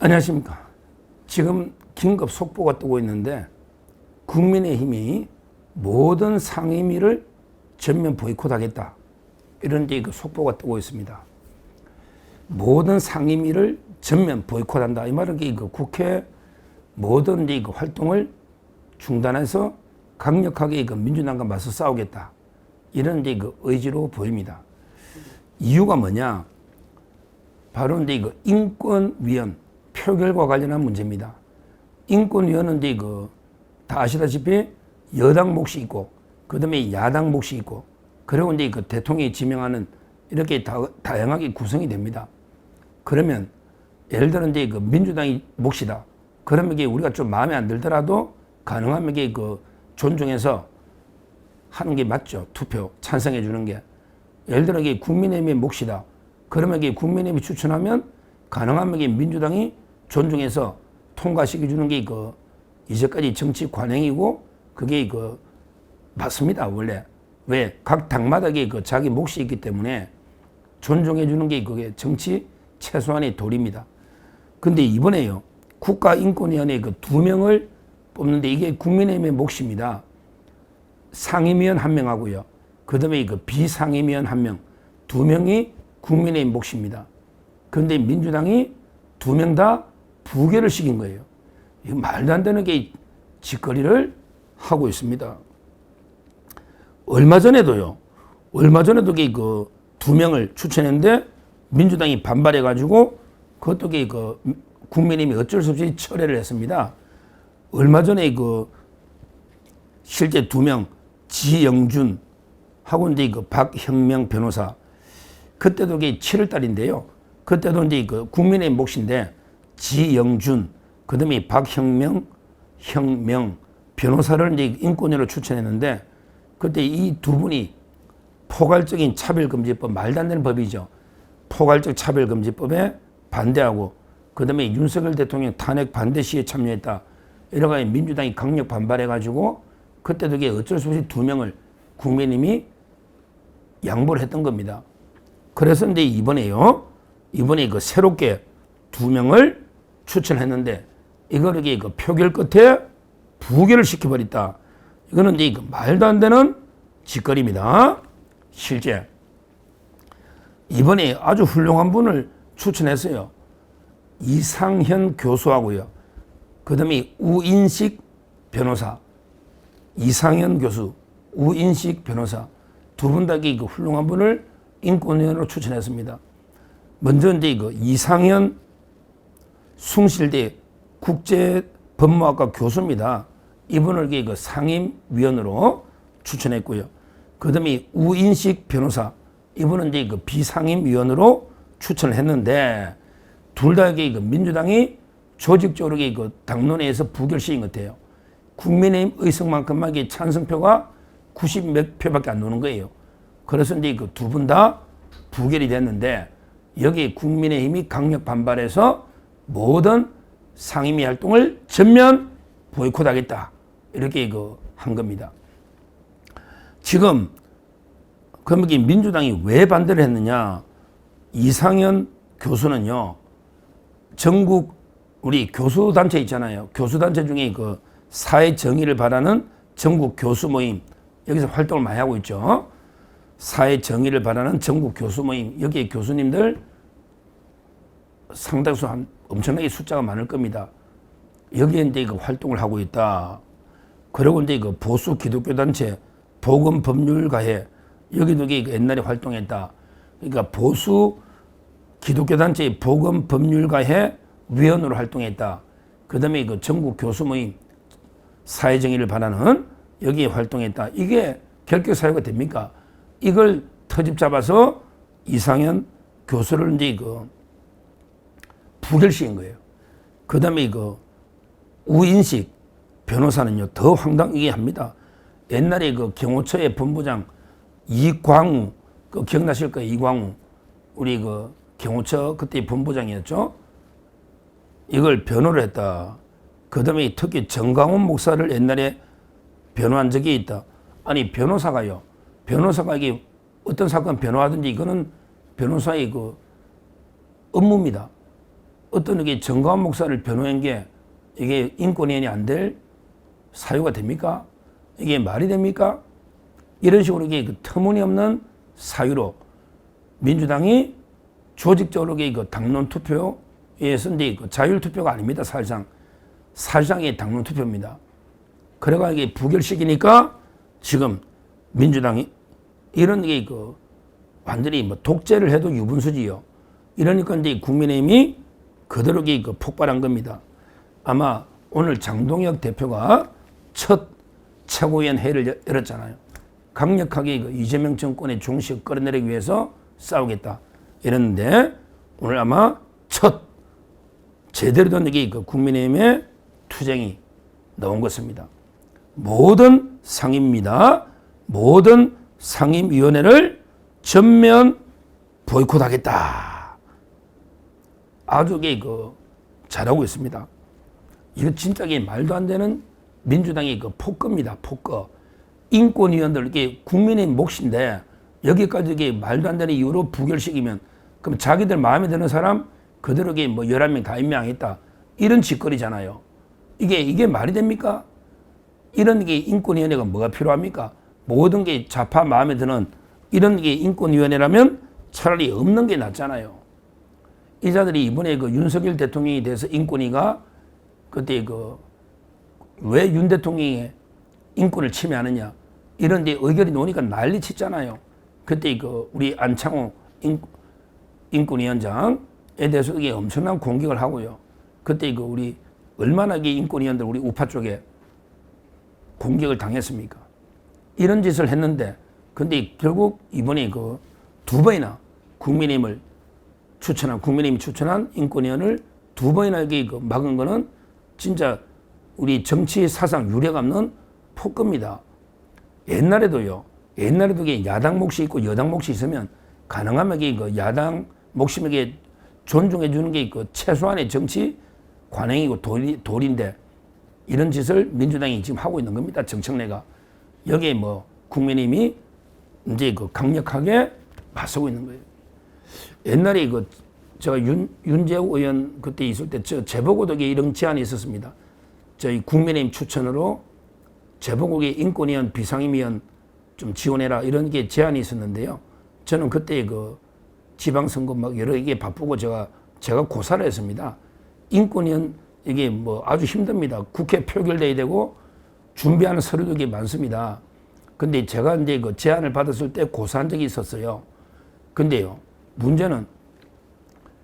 안녕하십니까. 지금 긴급 속보가 뜨고 있는데 국민의힘이 모든 상임위를 전면 보이콧하겠다. 이런 그 속보가 뜨고 있습니다. 모든 상임위를 전면 보이콧한다. 이 말은 그 국회 모든 그 활동을 중단해서 강력하게 그 민주당과 맞서 싸우겠다. 이런 그 의지로 보입니다. 이유가 뭐냐? 바로 그 인권위원 표결과 관련한 문제입니다. 인권위원은 다 아시다시피 여당 몫이 있고, 그 다음에 야당 몫이 있고, 그리고 그 대통령이 지명하는 이렇게 다양하게 구성이 됩니다. 그러면 예를 들어 그 민주당이 몫이다. 그러면 우리가 좀 마음에 안 들더라도 가능하면 존중해서 하는 게 맞죠. 투표 찬성해 주는 게. 예를 들어 국민의힘의 몫이다. 그러면 국민의힘이 추천하면 가능하면 민주당이 존중해서 통과시켜 주는 게 이제까지 정치 관행이고 그게 맞습니다. 원래. 왜? 각 당마다 자기 몫이 있기 때문에 존중해 주는 게 그게 정치 최소한의 도리입니다. 근데 이번에요. 국가인권위원회 2명을 뽑는데 이게 국민의힘의 몫입니다. 상임위원 1명하고요. 그 다음에 비상임위원 1명. 2명이 국민의힘 몫입니다. 그런데 민주당이 2명 다 부결을 시킨 거예요. 이거 말도 안 되는 게 짓거리를 하고 있습니다. 얼마 전에도 그 2명을 추천했는데 민주당이 반발해가지고 그것도 국민의힘이 어쩔 수 없이 철회를 했습니다. 얼마 전에 실제 2명 지영준 하고 박형명 변호사 그때도 7월 달인데요. 그때도 국민의힘 몫인데 지영준 그다음에 박형명 변호사를 인권위로 추천했는데 그때 이 2분이 포괄적인 차별금지법 말도 안 되는 법이죠. 포괄적 차별금지법에 반대하고 그다음에 윤석열 대통령 탄핵 반대 시위에 참여했다. 이러가 민주당이 강력 반발해가지고 그때도 어쩔 수 없이 2명을 국민의힘이 양보를 했던 겁니다. 그래서 이번에 새롭게 2명을 추천했는데 이거를 표결 끝에 부결을 시켜버렸다. 이거는 말도 안 되는 짓거리입니다. 실제 이번에 아주 훌륭한 분을 추천했어요. 이상현 교수하고요. 그 다음에 우인식 변호사. 이상현 교수, 우인식 변호사. 2분 다 훌륭한 분을 인권위원으로 추천했습니다. 먼저 이상현 숭실대 국제법무학과 교수입니다. 이분을 상임위원으로 추천했고요. 그 다음에 우인식 변호사. 이분은 비상임위원으로 추천을 했는데 둘 다 민주당이 조직적으로 당론회에서 부결시킨 것 같아요. 국민의힘 의석만큼만 찬성표가 90몇 표밖에 안 나오는 거예요. 그래서 2분 다 부결이 됐는데 여기에 국민의힘이 강력 반발해서 모든 상임위 활동을 전면 보이콧하겠다. 이렇게 한 겁니다. 지금 그럼 민주당이 왜 반대를 했느냐? 이상현 교수는요. 전국 우리 교수단체 있잖아요. 교수단체 중에 사회 정의를 바라는 전국 교수 모임 여기서 활동을 많이 하고 있죠. 사회 정의를 바라는 전국 교수 모임 여기에 교수님들 상당수 엄청나게 숫자가 많을 겁니다. 여기에 활동을 하고 있다. 그리고 보수 기독교 단체 복음법률가회 여기도 옛날에 활동했다. 그러니까 보수 기독교 단체의 복음법률가회 위원으로 활동했다. 그 다음에 전국 교수 모임 사회정의를 바라는 여기에 활동했다. 이게 결격 사유가 됩니까? 이걸 터집 잡아서 이상현 교수를 부결시킨 거예요. 그 다음에 우인식 변호사는요, 더 황당하게 합니다. 옛날에 경호처의 본부장 이광우, 기억나실 거예요. 이광우. 우리 경호처 그때 본부장이었죠. 이걸 변호를 했다. 그 다음에 특히 정강훈 목사를 옛날에 변호한 적이 있다. 아니, 변호사가 이게 어떤 사건 변호하든지 이거는 변호사의 업무입니다. 어떤 게 정가원 목사를 변호한 게 이게 인권위원회 안 될 사유가 됩니까? 이게 말이 됩니까? 이런 식으로 이게 그 터무니없는 사유로 민주당이 조직적으로 그 당론 투표에서 이제 그 자율 투표가 아닙니다. 사실상 이게 당론 투표입니다. 그래가 이게 부결시키니까 지금 민주당이 이런 게 그 완전히 뭐 독재를 해도 유분수지요. 이러니까 이제 국민의힘이 그대로 그 폭발한 겁니다. 아마 오늘 장동혁 대표가 첫 최고위원 회의를 열었잖아요. 강력하게 그 이재명 정권의 종식 끌어내리기 위해서 싸우겠다 이랬는데 오늘 아마 첫 제대로 된 그 국민의힘의 투쟁이 나온 것입니다. 모든 상임입니다. 모든 상임위원회를 전면 보이콧하겠다. 아주 그 잘하고 있습니다. 이거 진짜 말도 안 되는 민주당의 그 폭거입니다. 폭거. 인권위원들 이게 국민의 몫인데 여기까지 이게 말도 안 되는 이유로 부결시키면 그럼 자기들 마음에 드는 사람 그대로 뭐 11명 다 임명하겠다. 이런 짓거리잖아요. 이게 말이 됩니까? 이런 게 인권위원회가 뭐가 필요합니까? 모든 게 좌파 마음에 드는 이런 게 인권위원회라면 차라리 없는 게 낫잖아요. 이 자들이 이번에 그 윤석열 대통령에 대해서 인권위가 그때 왜 윤 대통령의 인권을 침해하느냐 이런 데 의견이 나오니까 난리 쳤잖아요. 그때 우리 안창호 인권위원장에 대해서 이게 엄청난 공격을 하고요. 그때 우리 얼마나 인권위원들 우리 우파 쪽에 공격을 당했습니까? 이런 짓을 했는데 근데 결국 이번에 두 번이나 국민의힘이 추천한 인권위원을 두 번이나 막은 거는 진짜 우리 정치 사상 유례가 없는 폭거입니다. 옛날에도 야당 몫이 있고 여당 몫이 있으면 가능하면 야당 몫임에게 존중해 주는 게 최소한의 정치 관행이고 도리인데 이런 짓을 민주당이 지금 하고 있는 겁니다. 정청래가. 여기에 국민의힘이 이제 강력하게 맞서고 있는 거예요. 옛날에 제가 윤재욱 의원 그때 있을 때 재보고덕에 이런 제안이 있었습니다. 저희 국민의힘 추천으로 재보고의 인권위원 비상임위원 좀 지원해라 이런 게 제안이 있었는데요. 저는 그때 지방선거 여러 개 바쁘고 제가 고사를 했습니다. 인권위원 이게 아주 힘듭니다. 국회 표결돼야 되고 준비하는 서류도 게 많습니다. 근데 제가 이제 제안을 받았을 때 고사한 적이 있었어요. 근데요, 문제는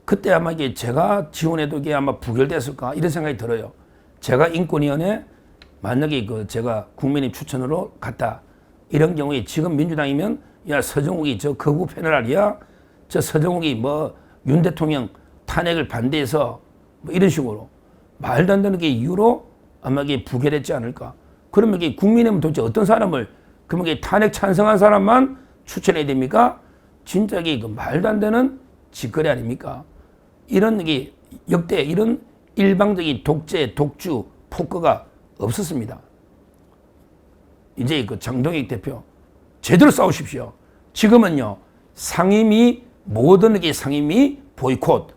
그때 아마 이게 제가 지원해도 이게 아마 부결됐을까 이런 생각이 들어요. 제가 인권위원회 만약에 제가 국민의힘 추천으로 갔다. 이런 경우에 지금 민주당이면 야 서정욱이 저 거구 패널 아니야? 저 서정욱이 윤 대통령 탄핵을 반대해서 이런 식으로 말도 안 되는 게 이유로 아마 이게 부결했지 않을까. 그러면 이게 국민의힘은 도대체 어떤 사람을 그러면 이게 탄핵 찬성한 사람만 추천해야 됩니까? 진짜 이게 말도 안 되는 짓거리 아닙니까? 이런 게 역대 이런 일방적인 독재, 독주, 폭거가 없었습니다. 이제 장동혁 대표 제대로 싸우십시오. 지금은요 모든 게 상임위 보이콧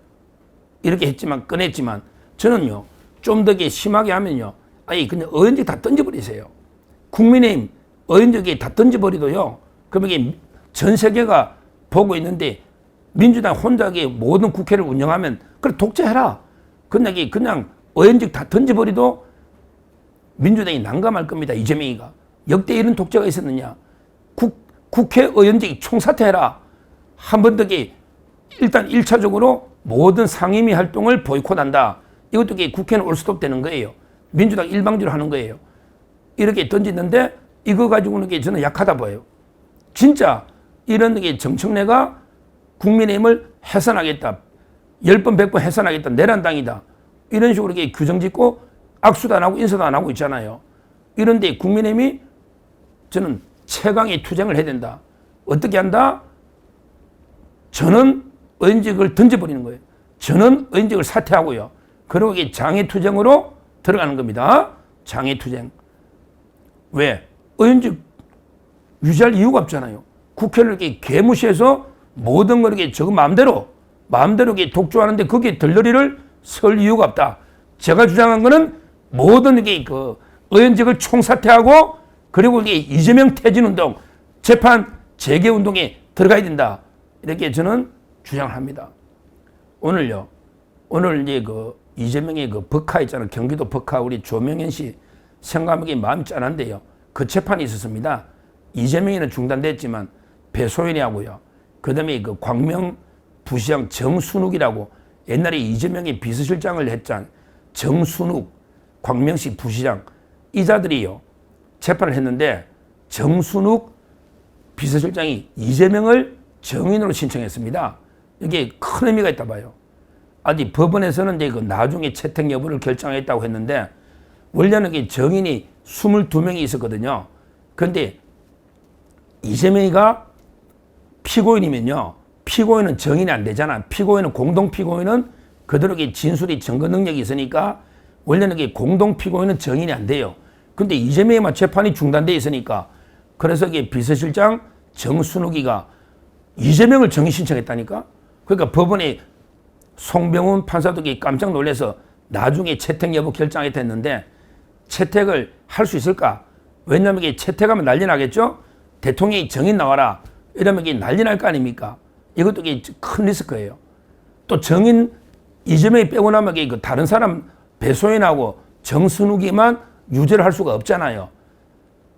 이렇게 꺼냈지만 저는요 좀 더 심하게 하면요 그냥 의원직 다 던져버리세요. 국민의힘 의원직에 다 던져버리도요 그러면 이게 전 세계가 보고 있는데 민주당 혼자 모든 국회를 운영하면 그래 독재해라. 그냥 의원직 다 던져버리도 민주당이 난감할 겁니다. 이재명이가. 역대 이런 독재가 있었느냐. 국회의원직 총사퇴해라. 한 번 더 일단 1차적으로 모든 상임위 활동을 보이콧한다. 이것도 국회는 올스톱 되는 거예요. 민주당 일방적으로 하는 거예요. 이렇게 던지는데 이거 가지고는 저는 약하다 보여요. 진짜 이런 정청래가 국민의힘을 해산하겠다. 10번 100번 해산하겠다. 내란당이다. 이런 식으로 규정 짓고 악수도 안 하고 인사도 안 하고 있잖아요. 이런데 국민의힘이 저는 최강의 투쟁을 해야 된다. 어떻게 한다? 저는 의원직을 던져버리는 거예요. 저는 의원직을 사퇴하고요. 그리고 이게 장애투쟁으로 들어가는 겁니다. 장애투쟁. 왜? 의원직 유지할 이유가 없잖아요. 국회를 이렇게 개무시해서 모든 걸 이렇게 저거 마음대로 이렇게 독주하는데 거기에 덜러리를 설 이유가 없다. 제가 주장한 거는 모든 게 그 의원직을 총사퇴하고 그리고 이게 이재명 퇴진운동, 재판 재개운동에 들어가야 된다. 이렇게 저는 주장을 합니다. 오늘요. 오늘 이제 그 이재명의 그 법카 있잖아요. 경기도 법카 우리 조명현 씨 생각하기 마음이 짠한데요. 그 재판이 있었습니다. 이재명이는 중단됐지만 배소연이하고요. 그 다음에 그 광명 부시장 정순욱이라고 옛날에 이재명의 비서실장을 했잖아요. 정순욱, 광명시 부시장 이자들이요. 재판을 했는데 정순욱 비서실장이 이재명을 정인으로 신청했습니다. 이게 큰 의미가 있다 봐요. 아직 법원에서는 이제 그 나중에 채택 여부를 결정했다고 했는데 원래는 그 정인이 22명이 있었거든요. 그런데 이재명이가 피고인이면요. 피고인은 정인이 안 되잖아. 피고인은 공동 피고인은 그대로 진술이 증거 능력이 있으니까 원래는 공동 피고인은 정인이 안 돼요. 근데 이재명이만 재판이 중단돼 있으니까 그래서 비서실장 정순욱이가 이재명을 정인 신청했다니까. 그러니까 법원이 송병훈 판사도 깜짝 놀라서 나중에 채택 여부 결정했는데 채택을 할 수 있을까? 왜냐하면 이게 채택하면 난리 나겠죠? 대통령이 정인 나와라. 이러면 이게 난리 날 거 아닙니까? 이것도 큰 리스크예요. 또 정인 이재명이 빼고 나면 그 다른 사람 배소연하고 정순욱이만 유죄를 할 수가 없잖아요.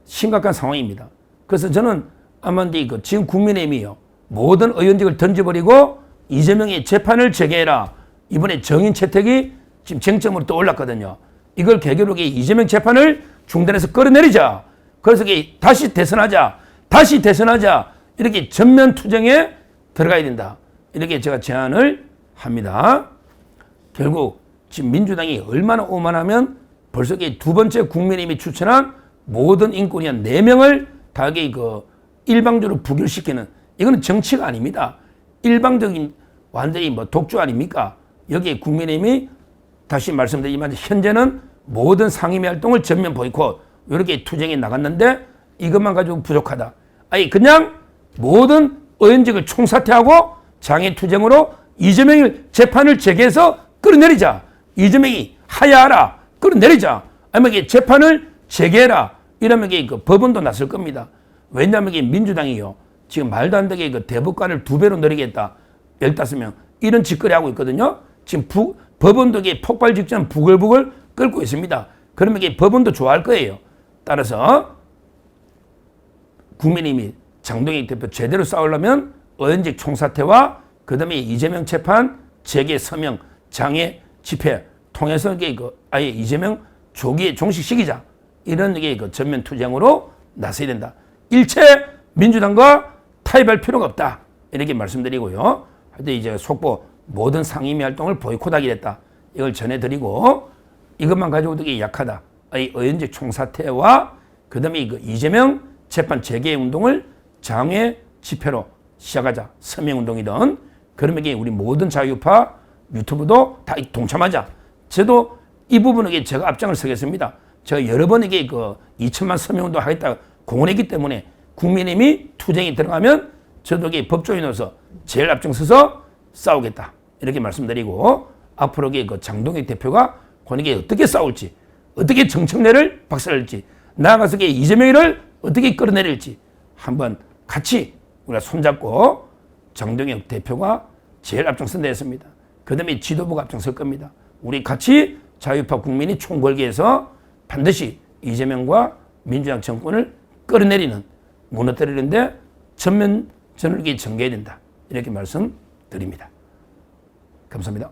심각한 상황입니다. 그래서 저는 아마 지금 국민의힘이요. 모든 의원직을 던져버리고 이재명의 재판을 재개해라. 이번에 정인 채택이 지금 쟁점으로 또 올랐거든요. 이걸 계기로 이재명 재판을 중단해서 끌어내리자. 그래서 다시 대선하자. 이렇게 전면 투쟁에 들어가야 된다. 이렇게 제가 제안을 합니다. 결국 지금 민주당이 얼마나 오만하면 벌써 두 번째 국민의힘이 추천한 모든 인권위원 4명을 다 일방적으로 부결시키는 이거는 정치가 아닙니다. 일방적인 완전히 독주 아닙니까? 여기에 국민의힘이 다시 말씀드리지만 현재는 모든 상임위 활동을 전면 보이콧 이렇게 투쟁에 나갔는데 이것만 가지고 부족하다. 아니 그냥 모든 의원직을 총사퇴하고 장애 투쟁으로 이재명을 재판을 재개해서 끌어내리자. 이재명이 하야하라. 끌어내리자. 아니면 재판을 재개해라. 이러면 그 법원도 나설 겁니다. 왜냐하면 민주당이요. 지금 말도 안 되게 대법관을 2배로 늘리겠다. 15명. 이런 짓거리 하고 있거든요. 지금 법원도 폭발 직전 부글부글 끓고 있습니다. 그러면 법원도 좋아할 거예요. 따라서 국민의힘이 장동익 대표 제대로 싸우려면 의원직 총사퇴와 그 다음에 이재명 재판 재개 서명 장애 집회 통해서 아예 이재명 조기에 종식시키자. 이런 전면 투쟁으로 나서야 된다. 일체 민주당과 타협할 필요가 없다. 이렇게 말씀드리고요. 하여튼 이제 속보 모든 상임위 활동을 보이콧하기로 했다. 이걸 전해드리고 이것만 가지고도 약하다. 의원직 총사퇴와 그 다음에 이재명 재판 재개 운동을 장외 집회로 시작하자. 서명운동이든 그러면 우리 모든 자유파 유튜브도 다 동참하자. 저도 이 부분에 제가 앞장을 서겠습니다. 제가 여러 번 2천만 서명운동 하겠다 공언했기 때문에 국민의힘이 투쟁이 들어가면 저도 법조인으로서 제일 앞장서서 싸우겠다. 이렇게 말씀드리고 앞으로 장동익 대표가 권익에 어떻게 싸울지 어떻게 정청래를 박살낼지 나아가서 이재명이를 어떻게 끌어내릴지 한번 같이 우리가 손잡고 장동익 대표가 제일 앞장선다 했습니다. 그 다음에 지도부가 앞장설 겁니다. 우리 같이 자유파 국민이 총 걸기 위해서 반드시 이재명과 민주당 정권을 끌어내리는 무너뜨리는데 전면전을 전개해야 된다. 이렇게 말씀드립니다. 감사합니다.